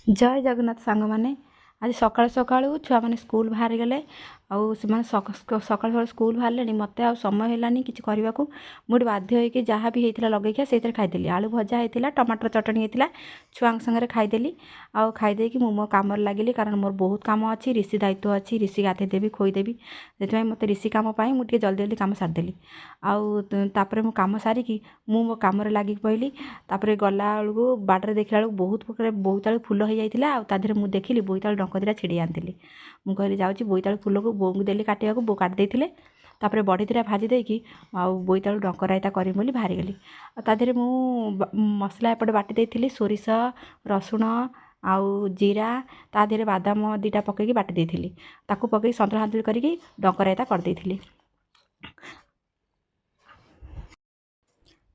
जय जगन्नाथ सांग मैंने आज सकाळ सकाळू छुआ मैंने स्कूल बाहरी गले आउ से सकाळ सकाळ स्कूल बाहर मत आ समय है कि मुझे बाध्य होगी जहाँ भी होता लगे से खाईदेली आलू भजा होता टमाटर चटनी होता छुआ संगे खाईदेली आउ खाईदे कि मो कम लगिली कारण मोर बहुत कम अच्छी ऋषि दायित्व अच्छी ऋषि गाधेदेवी खोईदेवी से मत ऋषि कम मुझे जल्दी जल्दी कम सारिदेली आउे मो कम सारिकी मो कम लगी पड़ी तापर गला बेलू बाड़े देखला बेलू बहुत प्रकार बोईतालू फुल हो जाता आधे मुझे देखिली बोईतालू डंक दिटा छिड़ी आनी मुझे जाऊँगी बोईतालू फुल को बोऊ देली काटा बो काटिदे तापर बड़ी दिटा भाजी देकी आउ बोईतालू डंक रायता करी बोली बाहरी गली ताधे मु मसला एपटे बाटी देती सोरिष रसुण आउ जीरा ता देहरे बादाम दिटा पकईकी बाटी देती ताकू पकई सन्तुला सन्तुली करके डंक रायता करदेली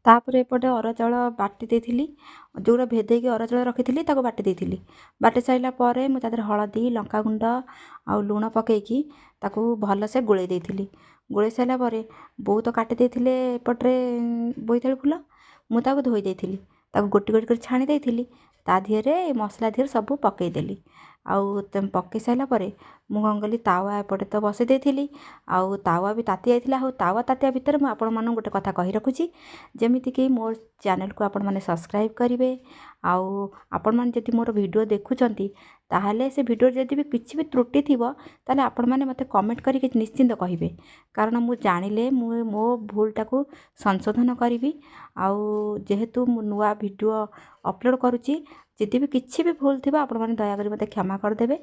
तापर एपटे अरुआ चाउल बाटी देती जोड़ा भेदेकी अरुआ चाउल रखी बाटी देती बाटी सारा पर मुझे हलदी लंकागुंड आउ लुण पकईकी ताकू भलसे गोले देती गोले सारा पर बो तो काटी देते एपटे बोईतालू फुल मुझे धोई देती गोटी गोटी कर छाणी देती ता दिहरे मसला दिहरे सब पकईदेली आउ पकई सारा पर मु कौन कली तावा एपटे तो बसई देती आउ तावा भी ताती जाइथिला आउ तावा तातिया भितर मु आपण मानू गोटे कथा कहि रखुची जेमिति कि मोर चैनल को आपण माने सब्सक्राइब करिवे आउ आपण माने जदि मोर वीडियो देखुचंती ताहले से वीडियो जदि भी किछि भी त्रुटि थिबो ताले आपण माने मते कमेंट करिके निश्चिंत कहिबे कारण मु जानिले मु मो भूलटा को संशोधन करिवि आउ जेहेतु मु नुआ वीडियो अपलोड करूची जदि भी किछि भी भूल थिबा आपण माने दया करी मते क्षमा कर देबे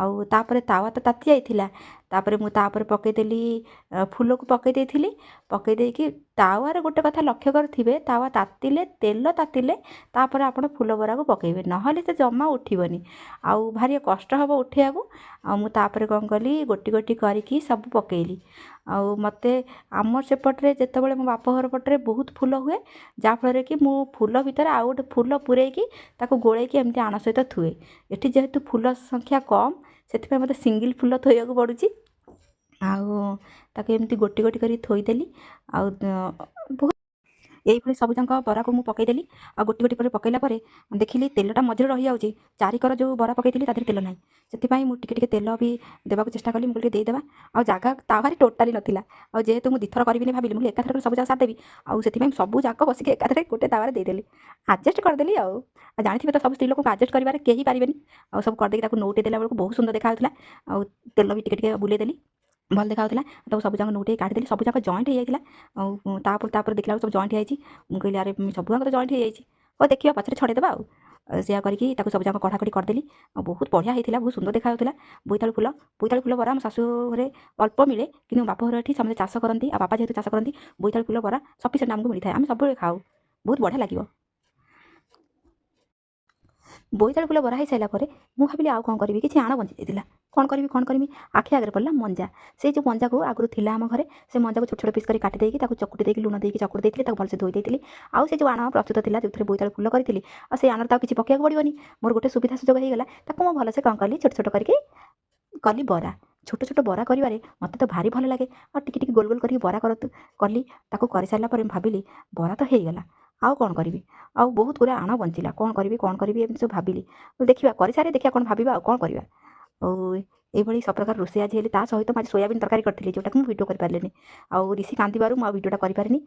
आउ तापरे तावा तो ताती जाइथिला तापरे मु तापरे पकई देली फूल को पकई देथिली पकई देकी तावार गोटे कथा लक्ष्य करिथिबे तावा तातिले तेल तातिले तापर आपण फूल बरा को पकईबे नहले तो जमा उठिबनी आउ भारी कष्ट हबो उठियाकू आ मु तापरे कोन कली गोटी गोटी करिकी सब पकईली आउ मते आमर सेपटरे जेतेबेले मो बाप घर पटरे बहुत फूल हुए जाफल कि मु फूल भितर आउ गोटे फूल पुरेकी ताको गोलेकी एमती आण सहित थुए एठी जेहेतु फूल संख्या कम से मते सिंगल फूल थोइयाकू पड़ुची आउ ताके एमती गोटी गोटी करी थोइदेली आउ यही सबजाक बरा को मुझे पकईदेली आ गोटी गोटी पकईला देखिली तेलटा मझे रही जाऊँगी चारिकर जो बरा पकईली तादेह तेल ना से मुझे तेल भी देवाक चेष्टा कली मुझे देदेवा आ जगह ताभारी टोटाली नाला आ जेहेतु मुझे दिथर करी भाविली मुझे एकाथर सब जगह सारदेवी आउ से सबू जाक बसिक एकाथर गोटे तावार देदेली आडजस्ट करदेली आ जानी तो सब स्त्री लोक आडजस्ट करेंगे कहीं पारे आ सब करदेकी नौटे देला बेलू बहुत सुंदर देखा आउ तेल भी टिके बुलेदेली भल देखा तो सब जाक नोटे काटिदेली सब जाक जॉइंट हो जाता तापर देखला सब जॉइंट हो मुझे अरे सब जाक तो जॉइंट हो देखिए पचरे छड़ेदेवा से करके सब जाक कड़ाकड़ी करदेली बहुत बढ़िया होता बहुत सुंदर देखा बोईतालू फूल बरा शाशु घरे अल्प मिले कि बाप घर ये समझे चाष करती आ बापा जेहतु चाष करती बोईतालू फूल बरा सफिसीयंट आमको मिलता है आम सब खाऊ बहुत बढ़िया लगे बोईतालू फूल बरा हो सारा पर मुझे भाविली आउ कौन करी कि आण बंची जाता कौन करी आखि आगे पड़ा मंजा से जो मंजा को आगुरी थिला आम घरे से मंजा को छोट छोट पीस कर काटी देकी चकुटी देकी लुण देकी चकुटी देती भलसे धोई देती आउ से जो आण प्रस्तुत था जो बोईतालू फूल करी आ से आण तो किसी पकड़ा पड़ोनी मोर गोटे सुविधा सुजोग होगा ताको मुझे भलसे कौन कली छोट छोट करके कली बरा छोट छोट बरा करें मत तो भारी भल लगे और टिके गोल गोल कर बरा कली कर सारापर भाविली बरा तो होगला आउ कौन करी आउ बहुत गुड़ा आण बंचला कौन करी एम सब भाविली देखा कर सारे देखा कौन भाव कौन करवा ये सब प्रकार रोषे आज है सहित मुझे सोयाबीन तरकारी करी जोटा मुझे भिडियो कर आउ ऋषि कांदार मुझे भिडियोटा करें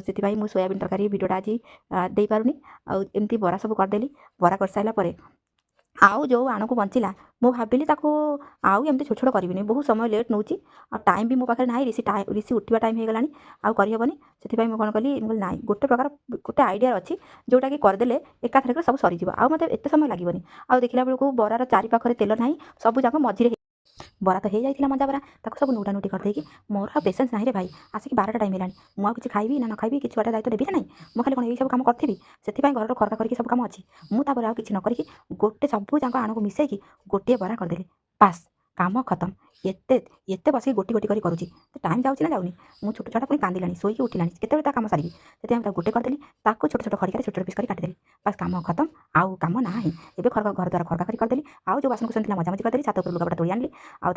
से मुझे सोयाबीन तरकारी भिडियोटा आज दे पारूनी आमती बरा सब करदेली बरा कर सारापर आउ जो आण को बंचला मु भाविली आउ एमती छोट छोट करी बहुत समय लेट नौ टाइम भी मो पाखे ना ऋषि उठा टाइम होगला आउ करहबनी से कौन कली ना गोटे प्रकार गोटे आइडिया अच्छी जोटा कि करदे एकाथर सब सरीज आउ मत एत समय लगे आउ देखला बेलू बरार चारि पाखे तेल ना सब जाक मझे बरा तो हो जाता मजा बरा सब नोटा नोटी करदेकी मोर आ पेसेंस ना रे भाई आसिक 12टा टाइम है मुझे किसी खाइबी ना न खाइबी कि छुआटा दायित्व देवी ना नहीं मुझे खाली कौन ये सब कम करी से घर खरका करके सब कम अच्छी मुझे आ कि न करी गोटे सब जाक आण को मिसेकी गोटे बरा करदेली पास काम खत्म ଏତେ ଏତେ ବସିକି ଗୋଟି ଗୋଟି କରି କରୁଛି, ଟାଇମ୍ ଯାଉଛି ନା ଯାଉନି? ମୁଁ ଛୋଟ ଛୁଆଟା ପୁଣି କାନ୍ଦିଲାଣି, ଶୋଇକି ଉଠିଲାଣି, କେତେବେଳେ ତା କାମ ସାରିବି? ସେଥିପାଇଁ ମୁଁ ତାକୁ ଗୋଟେ କରିଦେଲି, ତାକୁ ଛୋଟ ଛୋଟ ଖଡ଼ିକାରେ ଛୋଟ ଛୋଟ ପିସ୍ କରି କାଟିଦେଲି। ବାସ୍ କାମ ଖତମ, ଆଉ କାମ ନାହିଁ। ଏବେ ଘର ଦ୍ୱାର ଖରକା ଖରି କରିଦେଲି, ଆଉ ଯେଉଁ ବାସନକୁସନ ଥିଲା ମଜାମଜି କରିଦେଲି, ଛାତ ଉପରୁ ଲୁଗାପଟା ତୋଳି ଆଣିଲି, ଆଉ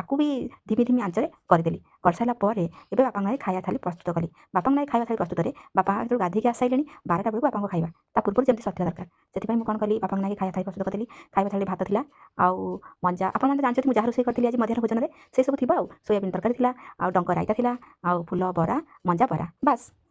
ଆକୁ ବି ଧିମି ଧିମି ଆଞ୍ଚରେ କରିଦେଲି। କରିସାରିଲା ପରେ ଏବେ ବାପାଙ୍କ ନାଗି ଖାଇବା ଥାଳି ପ୍ରସ୍ତୁତ କଲି। ବାପାଙ୍କ ନାଗି ଖାଇବା ଥାଳି ପ୍ରସ୍ତୁତରେ ବାପା ଯେତେବେଳେ ଗାଧୋଇକି ଆସିସାରିଲେଣି, 12ଟା ବେଳକୁ ବାପାଙ୍କ ଖାଇବା, ତା ପୂର୍ବରୁ ଯେମିତି ସରିଥିବା ଦରକାର। ସେଥିପାଇଁ ମୁଁ କ'ଣ କଲି, ବାପାଙ୍କ ନାଗି ଖାଇବା ଥାଳି ପ୍ରସ୍ତୁତ କରିଦେଲି। ଖାଇବା ଥାଳିରେ ଭାତ ଥିଲା, ଆଉ ମଞ୍ଜା, ଆପଣମାନେ ତ ଜାଣିଛନ୍ତି ମୁଁ ଯାହା ରୋଷେଇ କରିଥିଲି ଆଜି ମଧ୍ୟାହ୍ନ ଭୋଜନରେ, ସେସବୁ ଥିବ ଆଉ। ସୋୟାବିନ୍ ତରକାରୀ ଥିଲା, ଆଉ ଡଙ୍କ ରାଇତା ଥିଲା, ଆଉ ଫୁଲ ବରା, ମଞ୍ଜା ବରା, ବାସ୍।